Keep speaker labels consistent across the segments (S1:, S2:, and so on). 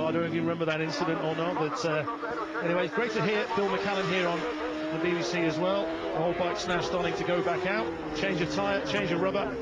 S1: I don't know if you remember that incident or not, but anyway, it's great to hear Phil McCallan here on the BBC as well. The whole bike's now starting to go back out. Change of tyre, change of rubber.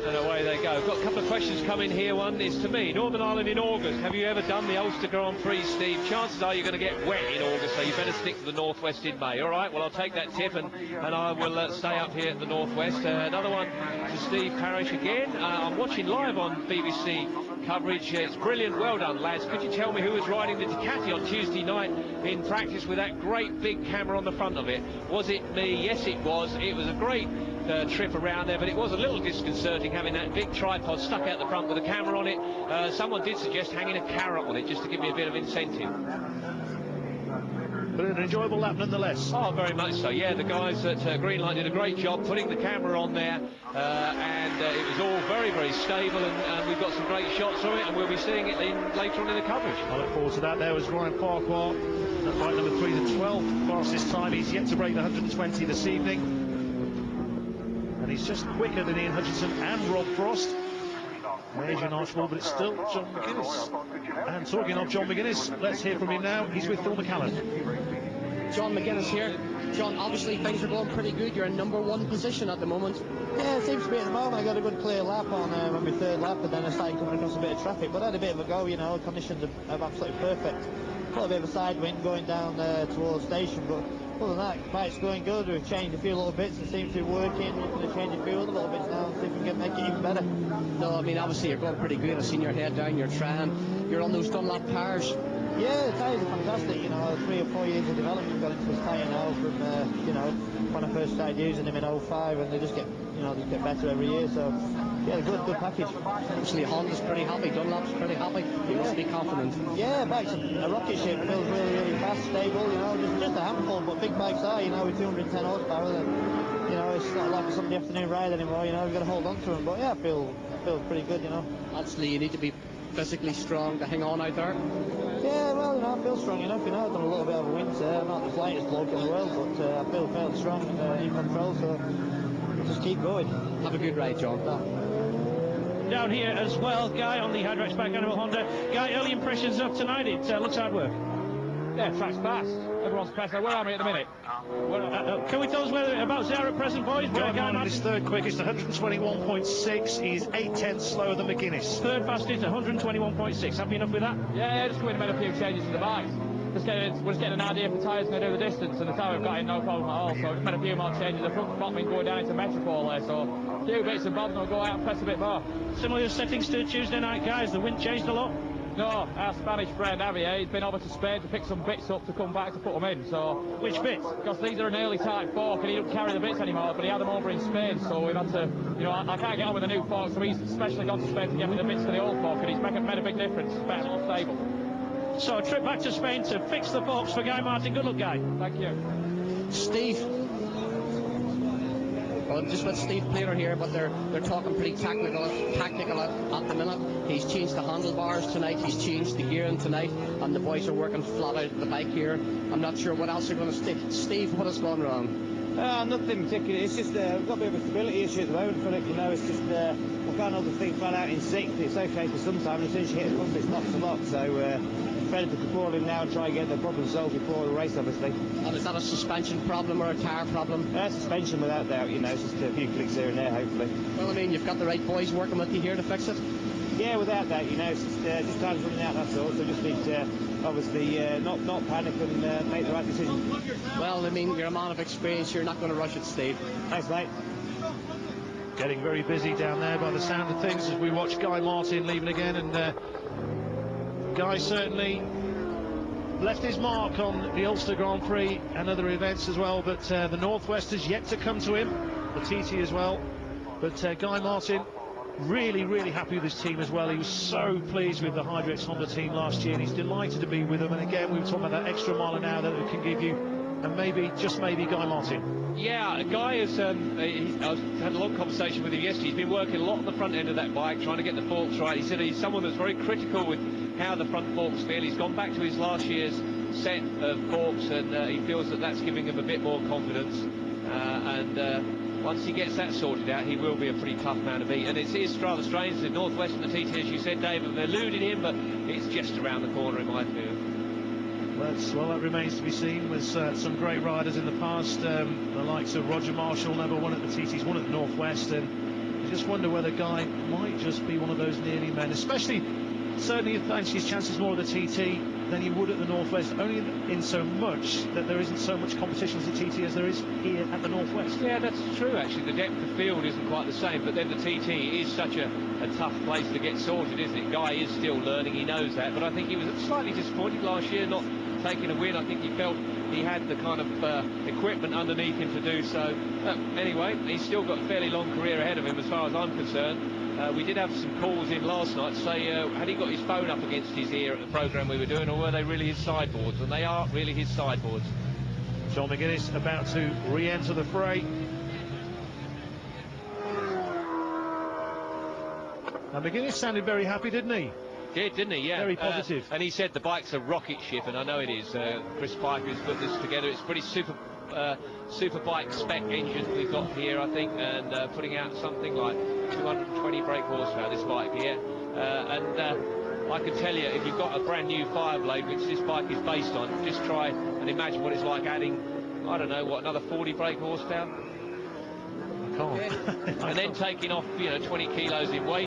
S2: And away they go. Got a couple of questions coming here. One is to me. Northern Ireland in August. Have you ever done the Ulster Grand Prix, Steve? Chances are you're going to get wet in August, so you better stick to the Northwest in May. All right, well, I'll take that tip, and I will stay up here at the Northwest. Another one to Steve Parrish again. I'm watching live on BBC coverage. It's brilliant. Well done, lads. Could you tell me who was riding the Ducati on Tuesday night in practice with that great big camera on the front of it? Was it me? Yes, it was. It was a great trip around there, but it was a little disconcerting having that big tripod stuck out the front with a camera on it. Someone did suggest hanging a carrot on it just to give me a bit of incentive.
S1: But an enjoyable lap nonetheless.
S2: Oh, very much so. Yeah, the guys at Greenlight did a great job putting the camera on there, and it was all very, very stable, and we've got some great shots from it, and we'll be seeing it later on in the coverage.
S1: I look forward to that. There was Ryan Farquhar at bike number 3, the 12th fastest time. He's yet to break the 120 this evening. And he's just quicker than Ian Hutchinson and Rob Frost. Adrian Archibald, but it's still John McGuinness. And talking of John McGuinness, let's hear from him now. He's with Phil McCallan.
S3: John McGuinness here. John, obviously things are going pretty good. You're in #1 position at the moment.
S4: Yeah, it seems to be at the moment. I got a good clear lap on my third lap, and then I started coming across a bit of traffic. But I had a bit of a go, you know, conditions are absolutely perfect. Got a bit of a side wind going down towards station, but other than that, bike's going good. We've changed a few little bits, it seems to be working. We're looking to change a few other little bits now and see if we can make it even better.
S3: No, I mean, obviously you're going pretty good. I've seen your head down, you're trying. You're on those Dunlop tires.
S4: Yeah, the tyres are fantastic, you know, 3 or 4 years of development got into this tyre now from, you know, when I first started using them in 05, and they just get, you know, they get better every year, so, yeah, good package.
S3: Obviously Honda's pretty happy, Dunlop's pretty happy, you must be confident.
S4: Yeah, bike's a rocket ship, feels really, really fast, stable, you know, just a handful, but big bikes are, you know, with 210 horsepower, and, you know, it's not like a Sunday afternoon ride anymore, you know, we've got to hold on to them, but yeah, I feel pretty good, you know.
S3: Obviously you need to be physically strong to hang on out there.
S4: Yeah, well, you know, I feel strong enough, you know, I've done a little bit of a winter. I'm not the flightest bloke in the world, but I feel fairly strong and in control, so we'll just keep going.
S3: Have a good ride, John.
S5: Down here as well, Guy on the Hydrex Bike Animal Honda. Guy, early impressions of tonight, it looks hard work.
S6: Yeah, track's fast. Everyone's fast. Where are we at the minute?
S5: Can we tell us about Zara at present, boys?
S1: John on his third quickest, 121.6. He's 8/10 slower than McGuinness.
S5: Third fastest, 121.6. Happy enough with that?
S6: Yeah, just come in and made a few changes to the bikes. We're just getting an idea if the tyres going to do the distance, and the tyre we've got in, no problem at all. So just made a few more changes. The front spot been going down into Metropole there, so a few bits and bobs, and we'll go out and press a bit more.
S5: Similar settings to Tuesday night, guys. The wind changed a lot.
S6: No, our Spanish friend Javier, he's been over to Spain to pick some bits up to come back to put them in. So
S5: which bits?
S6: Because these are an early type fork, and he don't carry the bits anymore, but he had them over in Spain, so we've had to, you know, I can't get on with the new fork, so he's especially gone to Spain to get me the bits for the old fork, and he's made a big difference. It's better, more stable.
S5: So a trip back to Spain to fix the forks for Guy Martin. Good luck, Guy.
S6: Thank you.
S3: Steve. Well, just with Steve Plater here, but they're talking pretty tactical at the minute. He's changed the handlebars tonight, he's changed the gearing tonight, and the boys are working flat out the bike here. I'm not sure what else they're going to stick. Steve, what has gone wrong?
S7: Nothing particular. It's just we've got a bit of a stability issue at the moment, Philip. You know, it's just I can't hold the thing flat out in sixth. It's okay for some time, and as soon as you hit the pump, it stops a lot. So better to call him now and try and get the problem solved before the race, obviously.
S3: And is that a suspension problem or a tyre problem?
S7: Suspension without doubt. You know, it's just a few clicks here and there, hopefully.
S3: Well, I mean, you've got the right boys working with you here to fix it.
S7: Yeah, without that, you know, it's just time's running out. That's all. So just need to obviously not panic and make the right decision.
S3: Well, I mean, you're a man of experience. You're not going to rush it, Steve.
S7: Thanks, mate.
S1: Getting very busy down there by the sound of things as we watch Guy Martin leaving again, and Guy certainly left his mark on the Ulster Grand Prix and other events as well, but the Northwest has yet to come to him, the TT as well. But Guy Martin really, really happy with his team as well. He was so pleased with the Hydrex Honda team last year, and he's delighted to be with them. And again, we were talking about that extra mile an hour that it can give you, and maybe, just maybe, Guy Martin.
S2: Yeah, Guy has I had a long conversation with him yesterday. He's been working a lot on the front end of that bike, trying to get the forks right. He said he's someone that's very critical with how the front forks feel. He's gone back to his last year's set of forks, and he feels that that's giving him a bit more confidence. once he gets that sorted out, he will be a pretty tough man to beat. And it is rather strange, the Northwest and the TT, as you said, Dave, have eluded him, but it's just around the corner in my view.
S1: Well, that remains to be seen. With some great riders in the past, the likes of Roger Marshall, never won at the TTs, won at the Northwest, and you just wonder whether Guy might just be one of those nearly men, especially certainly he fancies his chances more at the TT than he would at the Northwest, only in so much that there isn't so much competition as the TT as there is here at the Northwest.
S2: Yeah, that's true actually. The depth of field isn't quite the same, but then the TT is such a tough place to get sorted, isn't it? Guy is still learning, he knows that, but I think he was slightly disappointed last year not taking a win. I think he felt he had the kind of equipment underneath him to do so. Anyway, he's still got a fairly long career ahead of him as far as I'm concerned. We did have some calls in last night to say, had he got his phone up against his ear at the programme we were doing, or were they really his sideboards? And they are really his sideboards.
S1: John McGuinness about to re-enter the fray. And McGuinness sounded very happy, didn't he?
S2: Didn't he? Yeah.
S1: Very positive.
S2: And he said the bike's a rocket ship, and I know it is. Chris Piper has put this together. It's pretty Superbike spec engine we've got here, I think, and putting out something like 220 brake horsepower, this bike here. I can tell you, if you've got a brand new Fireblade, which this bike is based on, just try and imagine what it's like adding, I don't know, what, another 40 brake horsepower?
S1: I can't.
S2: And then taking off, 20 kilos in weight.